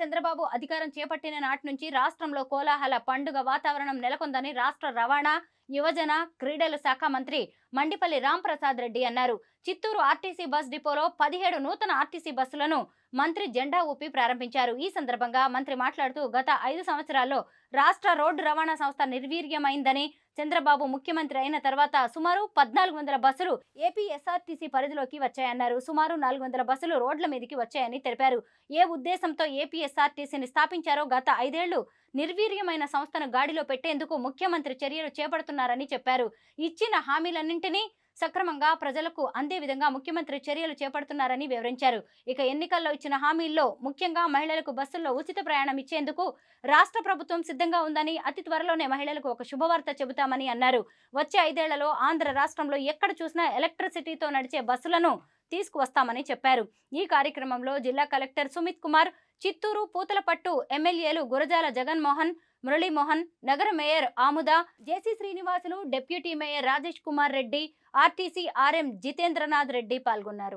చంద్రబాబు అధికారం చేపట్టిన నాటి నుంచి రాష్ట్రంలో కోలాహల పండుగ వాతావరణం నెలకొందని రాష్ట్ర రవాణా, యువజన, క్రీడల శాఖ మంత్రి మండిపల్లి రాంప్రసాద్ రెడ్డి అన్నారు. చిత్తూరు ఆర్టీసీ బస్ డిపోలో 17 నూతన ఆర్టీసీ బస్సులను మంత్రి జెండా ఊపి ప్రారంభించారు. ఈ సందర్భంగా మంత్రి మాట్లాడుతూ గత 5 సంవత్సరాల్లో రాష్ట్ర రోడ్డు రవాణా సంస్థ నిర్వీర్యమైందని, చంద్రబాబు ముఖ్యమంత్రి అయిన తర్వాత సుమారు 1400 బస్సులు ఏపీ ఎస్ఆర్టీసీ పరిధిలోకి వచ్చాయన్నారు. సుమారు 400 బస్సులు రోడ్ల మీదకి వచ్చాయని తెలిపారు. ఏ ఉద్దేశంతో ఏపీ ఎస్ఆర్టీసీని స్థాపించారో గత 5 ఏళ్లు నిర్వీర్యమైన సంస్థను గాడిలో పెట్టేందుకు ముఖ్యమంత్రి చర్యలు చేపడుతున్నారని చెప్పారు. ఇచ్చిన హామీలన్నింటినీ సక్రమంగా ప్రజలకు అందే విధంగా ముఖ్యమంత్రి చర్యలు చేపడుతున్నారని వివరించారు. ఇక ఎన్నికల్లో ఇచ్చిన హామీల్లో ముఖ్యంగా మహిళలకు బస్సుల్లో ఉచిత ప్రయాణం ఇచ్చేందుకు రాష్ట్ర ప్రభుత్వం సిద్ధంగా ఉందని, అతి త్వరలోనే మహిళలకు ఒక శుభవార్త చెబుతామని అన్నారు. వచ్చే 5 ఏళ్లలో ఆంధ్ర రాష్ట్రంలో ఎక్కడ చూసినా ఎలక్ట్రిసిటీతో నడిచే బస్సులను తీసుకువస్తామని చెప్పారు. ఈ కార్యక్రమంలో జిల్లా కలెక్టర్ సుమిత్ కుమార్, చిత్తూరు పూతలపట్టు ఎమ్మెల్యేలు గురజాల జగన్మోహన్, మురళీమోహన్, నగర mayor Amuda, JC Srinivasulu, deputy mayor Rajesh Kumar Reddy, RTC RM Jitendranath Reddy పాల్గొన్నారు.